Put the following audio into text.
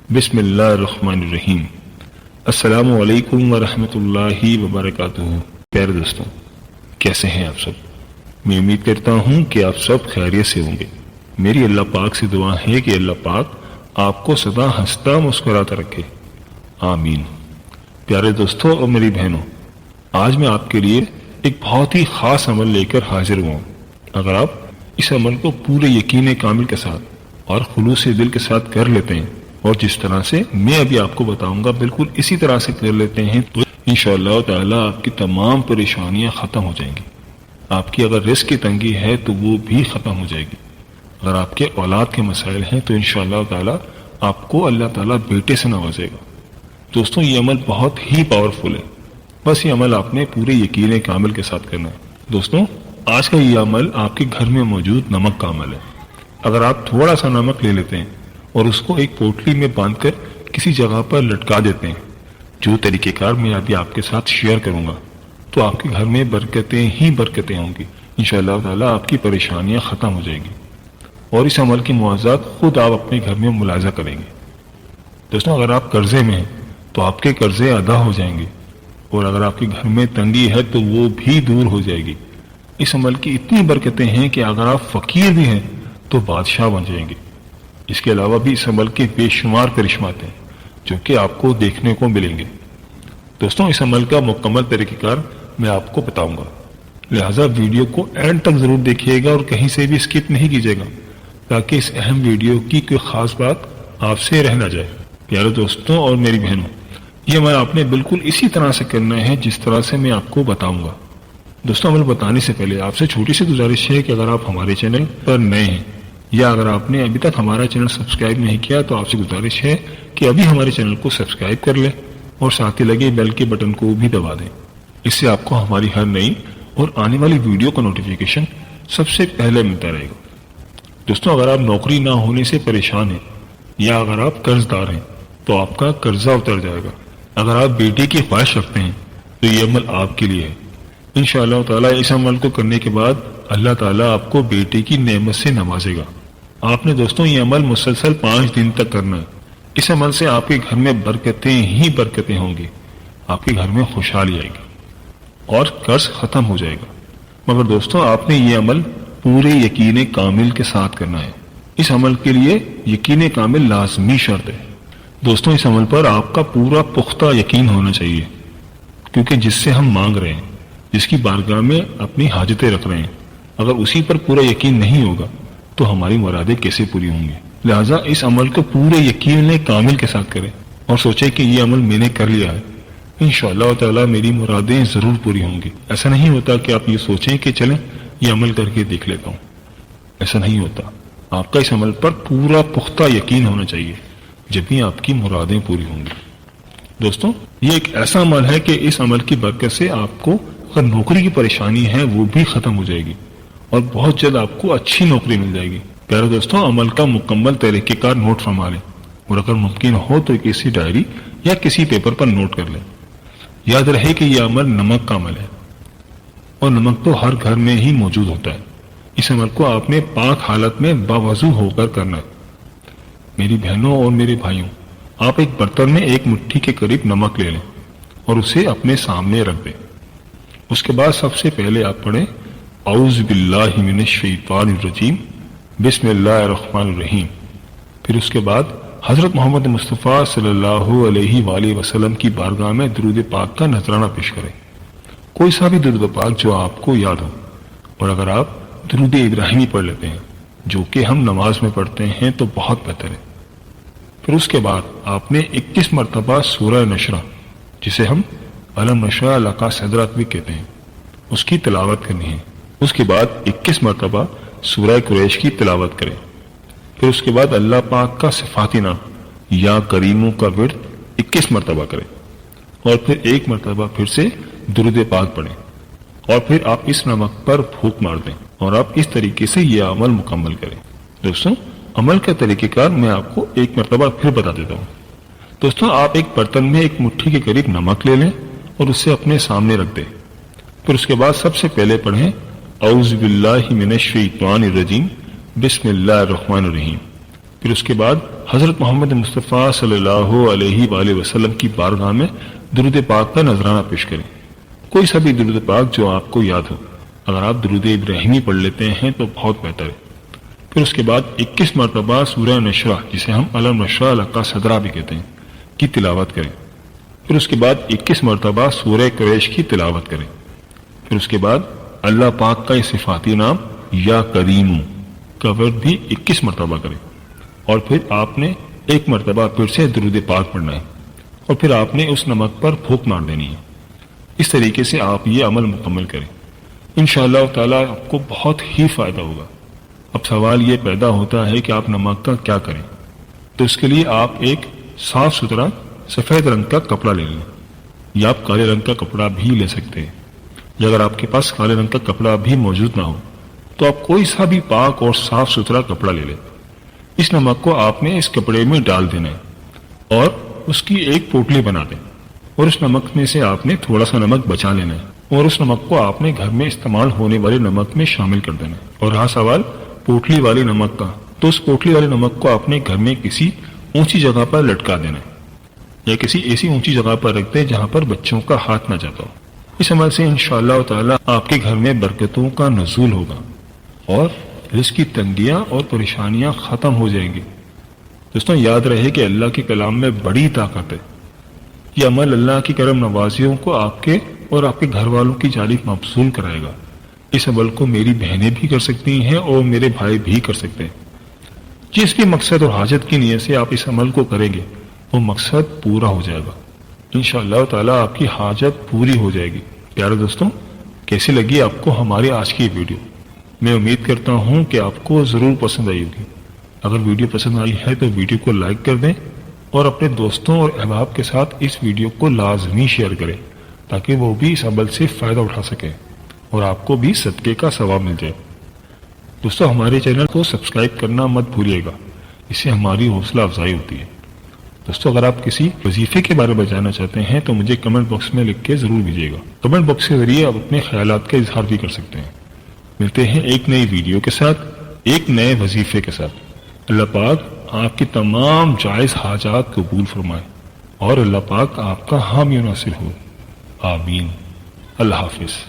بسم اللہ الرحمن الرحیم۔ السلام علیکم ورحمۃ اللہ وبرکاتہ۔ پیارے دوستوں، کیسے ہیں آپ سب؟ میں امید کرتا ہوں کہ آپ سب خیریت سے ہوں گے۔ میری اللہ پاک سے دعا ہے کہ اللہ پاک آپ کو سدا ہنستا مسکراتا رکھے، آمین۔ پیارے دوستوں اور میری بہنوں، آج میں آپ کے لیے ایک بہت ہی خاص عمل لے کر حاضر ہوا ہوں۔ اگر آپ اس عمل کو پورے یقین کامل کے ساتھ اور خلوص دل کے ساتھ کر لیتے ہیں اور جس طرح سے میں ابھی آپ کو بتاؤں گا بالکل اسی طرح سے کر لیتے ہیں تو انشاءاللہ تعالی آپ کی تمام پریشانیاں ختم ہو جائیں گی۔ آپ کی اگر رزق کی تنگی ہے تو وہ بھی ختم ہو جائے گی۔ اگر آپ کے اولاد کے مسائل ہیں تو انشاءاللہ تعالی آپ کو اللہ تعالیٰ بیٹے سے نوازے گا۔ دوستوں، یہ عمل بہت ہی پاورفل ہے، بس یہ عمل آپ نے پورے یقین کامل کے ساتھ کرنا ہے۔ دوستوں، آج کا یہ عمل آپ کے گھر میں موجود نمک کا عمل ہے۔ اگر آپ تھوڑا سا نمک لے لیتے ہیں اور اس کو ایک پوٹلی میں باندھ کر کسی جگہ پر لٹکا دیتے ہیں، جو طریقہ کار میں ابھی آپ کے ساتھ شیئر کروں گا، تو آپ کے گھر میں برکتیں ہی برکتیں ہوں گی۔ انشاءاللہ تعالیٰ آپ کی پریشانیاں ختم ہو جائیں گی اور اس عمل کے مواضعات خود آپ اپنے گھر میں ملاحظہ کریں گے۔ دوستوں، اگر آپ قرضے میں ہیں تو آپ کے قرضے ادا ہو جائیں گے، اور اگر آپ کے گھر میں تنگی ہے تو وہ بھی دور ہو جائے گی۔ اس عمل کی اتنی برکتیں ہیں کہ اگر آپ فقیر بھی ہیں تو بادشاہ بن جائیں گے۔ اس کے علاوہ بھی اس عمل کے بے شمار کرشمات ہیں جو کہ آپ کو دیکھنے کو ملیں گے۔ دوستوں، اس عمل کا مکمل طریقہ کار میں آپ کو بتاؤں گا، لہٰذا ویڈیو کو اینڈ تک ضرور دیکھیے گا اور کہیں سے بھی اسکپ نہیں کیجیے گا تاکہ اس اہم ویڈیو کی کوئی خاص بات آپ سے رہ نہ جائے۔ پیارے دوستوں اور میری بہنوں، یہ عمل آپ نے بالکل اسی طرح سے کرنا ہے جس طرح سے میں آپ کو بتاؤں گا۔ دوستوں، عمل بتانے سے پہلے آپ سے چھوٹی سی گزارش ہے کہ اگر آپ ہمارے چینل پر نئے ہیں یا اگر آپ نے ابھی تک ہمارا چینل سبسکرائب نہیں کیا تو آپ سے گزارش ہے کہ ابھی ہمارے چینل کو سبسکرائب کر لیں اور ساتھ ہی لگے بیل کے بٹن کو بھی دبا دیں۔ اس سے آپ کو ہماری ہر نئی اور آنے والی ویڈیو کا نوٹیفیکیشن سب سے پہلے ملتا رہے گا۔ دوستوں، اگر آپ نوکری نہ ہونے سے پریشان ہیں یا اگر آپ قرض دار ہیں تو آپ کا قرضہ اتر جائے گا۔ اگر آپ بیٹے کی خواہش رکھتے ہیں تو یہ عمل آپ کے لیے ہے۔ انشاءاللہ تعالیٰ اس عمل کو کرنے کے بعد اللہ تعالیٰ آپ کو بیٹے کی نعمت سے نوازے گا۔ آپ نے دوستوں یہ عمل مسلسل 5 دن تک کرنا ہے۔ اس عمل سے آپ کے گھر میں برکتیں ہی برکتیں ہوں گی، آپ کے گھر میں خوشحالی آئے گی اور قرض ختم ہو جائے گا۔ مگر دوستوں، آپ نے یہ عمل پورے یقین کامل کے ساتھ کرنا ہے۔ اس عمل کے لیے یقین کامل لازمی شرط ہے۔ دوستوں، اس عمل پر آپ کا پورا پختہ یقین ہونا چاہیے، کیونکہ جس سے ہم مانگ رہے ہیں، جس کی بارگاہ میں اپنی حاجتیں رکھ رہے ہیں، اگر اسی پر پورا یقین نہیں ہوگا تو ہماری مرادیں کیسے پوری ہوں گی؟ لہٰذا اس عمل کو پورے یقین کامل کے ساتھ کریں اور سوچیں کہ یہ عمل میں نے کر لیا ہے، انشاءاللہ تعالیٰ میری مرادیں ضرور پوری ہوں گی۔ ایسا نہیں ہوتا کہ آپ یہ سوچیں کہ چلیں یہ عمل کر کے دیکھ لیتا ہوں، ایسا نہیں ہوتا۔ آپ کا اس عمل پر پورا پختہ یقین ہونا چاہیے، جب بھی آپ کی مرادیں پوری ہوں گی۔ دوستوں، یہ ایک ایسا عمل ہے کہ اس عمل کی برکت سے آپ کو اگر نوکری کی پریشانی ہے وہ بھی ختم ہو جائے گی اور بہت جلد آپ کو اچھی نوکری مل جائے گی۔ پیارے دوستوں، عمل کا مکمل طریقہ کار نوٹ فرما لیں اور اگر ممکن ہو تو کسی ڈائری یا کسی پیپر پر نوٹ کر لیں۔ یاد رہے کہ یہ عمل نمک کا عمل ہے اور نمک تو ہر گھر میں ہی موجود ہوتا ہے۔ اس عمل کو آپ نے پاک حالت میں باوضو ہو کر کرنا ہے۔ میری بہنوں اور میرے بھائیوں، آپ ایک برتن میں 1 مٹھی کے قریب نمک لے لیں اور اسے اپنے سامنے رکھ دیں۔ اس کے بعد سب سے پہلے آپ پڑھیں اعوذ باللہ من الشیطان الرجیم بسم اللہ الرحمن الرحیم۔ پھر اس کے بعد حضرت محمد مصطفیٰ صلی اللہ علیہ وآلہ وسلم کی بارگاہ میں درود پاک کا نذرانہ پیش کریں، کوئی سا بھی درود پاک جو آپ کو یاد ہو، اور اگر آپ درود ابراہیمی پڑھ لیتے ہیں جو کہ ہم نماز میں پڑھتے ہیں تو بہت بہتر ہے۔ پھر اس کے بعد آپ نے 21 مرتبہ سورہ نشرہ، جسے ہم علم نشرح لک صدرک بھی کہتے ہیں، اس کی تلاوت کرنی ہے۔ اس کے بعد 21 مرتبہ سورہ قریش کی تلاوت کریں۔ پھر اس کے بعد اللہ پاک کا صفاتی نام یا کریموں کا ورد 21 مرتبہ کریں اور پھر 1 مرتبہ پھر سے درود پاک پڑھیں اور پھر آپ اس نمک پر پھونک مار دیں اور آپ اس طریقے سے یہ عمل مکمل کریں۔ دوستوں، عمل کا طریقہ کار میں آپ کو 1 مرتبہ پھر بتا دیتا ہوں۔ دوستوں، آپ ایک برتن میں 1 مٹھی کے قریب نمک لے لیں اور اسے اپنے سامنے رکھ دیں۔ پھر اس کے بعد سب سے پہلے پڑھیں اعوذ باللہ من الشیطان الرجیم بسم اللہ الرحمن الرحیم۔ پھر اس کے بعد حضرت محمد مصطفیٰ صلی اللہ علیہ وآلہ وسلم کی بارگاہ میں درود پاک کا نذرانہ پیش کریں، کوئی سا بھی درود پاک جو آپ کو یاد ہو۔ اگر آپ درود ابراہیمی پڑھ لیتے ہیں تو بہت بہتر ہے۔ پھر اس کے بعد 21 مرتبہ سورہ نشرہ، جسے ہم علم نشرح لک صدرہ بھی کہتے ہیں، کی تلاوت کریں۔ پھر اس کے بعد 21 مرتبہ سورہ قریش کی تلاوت کریں۔ پھر اس کے بعد اللہ پاک کا یہ صفاتی نام یا کریم کا ورد بھی 21 مرتبہ کریں، اور پھر آپ نے 1 مرتبہ پھر سے درود پاک پڑھنا ہے، اور پھر آپ نے اس نمک پر پھونک مار دینی ہے۔ اس طریقے سے آپ یہ عمل مکمل کریں، انشاءاللہ تعالیٰ آپ کو بہت ہی فائدہ ہوگا۔ اب سوال یہ پیدا ہوتا ہے کہ آپ نمک کا کیا کریں، تو اس کے لیے آپ ایک صاف ستھرا سفید رنگ کا کپڑا لے لیں، یا آپ کالے رنگ کا کپڑا بھی لے سکتے ہیں، یا اگر آپ کے پاس کالے رنگ کا کپڑا بھی موجود نہ ہو تو آپ کوئی سا بھی پاک اور صاف ستھرا کپڑا لے لیں۔ اس نمک کو آپ نے اس کپڑے میں ڈال دینا ہے اور اس کی ایک پوٹلی بنا دیں، اور اس نمک میں سے آپ نے تھوڑا سا نمک بچا لینا ہے، اور اس نمک کو آپ نے گھر میں استعمال ہونے والے نمک میں شامل کر دینا ہے۔ اور رہا سوال پوٹلی والی نمک کا، تو اس پوٹلی والے نمک کو آپ نے گھر میں کسی اونچی جگہ پر لٹکا دینا ہے، یا کسی ایسی اونچی جگہ پر رکھ دیں جہاں پر بچوں کا ہاتھ نہ جاتا ہو۔ اس عمل سے انشاءاللہ تعالی آپ کے گھر میں برکتوں کا نزول ہوگا اور رزق کی تنگیاں اور پریشانیاں ختم ہو جائیں گی۔ دوستوں یاد رہے کہ اللہ کے کلام میں بڑی طاقت ہے۔ یہ عمل اللہ کی کرم نوازیوں کو آپ کے اور آپ کے گھر والوں کی جانب مبذول کرائے گا۔ اس عمل کو میری بہنیں بھی کر سکتی ہیں اور میرے بھائی بھی کر سکتے ہیں۔ جس بھی مقصد اور حاجت کی نیت سے آپ اس عمل کو کریں گے وہ مقصد پورا ہو جائے گا، انشاءاللہ تعالیٰ آپ کی حاجت پوری ہو جائے گی۔ پیارے دوستوں، کیسی لگی آپ کو ہماری آج کی ویڈیو؟ میں امید کرتا ہوں کہ آپ کو ضرور پسند آئی ہوگی۔ اگر ویڈیو پسند آئی ہے تو ویڈیو کو لائک کر دیں اور اپنے دوستوں اور احباب کے ساتھ اس ویڈیو کو لازمی شیئر کریں تاکہ وہ بھی اس عمل سے فائدہ اٹھا سکیں اور آپ کو بھی صدقے کا ثواب مل جائے۔ دوستوں ہمارے چینل کو سبسکرائب کرنا مت بھولیے گا، اس سے ہماری حوصلہ افزائی ہوتی ہے۔ دوستوں اگر آپ کسی وظیفے کے بارے میں جاننا چاہتے ہیں تو مجھے کمنٹ باکس میں لکھ کے ضرور بھیجیے گا۔ کمنٹ باکس کے ذریعے آپ اپنے خیالات کا اظہار بھی کر سکتے ہیں۔ ملتے ہیں ایک نئی ویڈیو کے ساتھ، ایک نئے وظیفے کے ساتھ۔ اللہ پاک آپ کی تمام جائز حاجات قبول فرمائے اور اللہ پاک آپ کا حامی و ناصر ہو، آمین۔ اللہ حافظ۔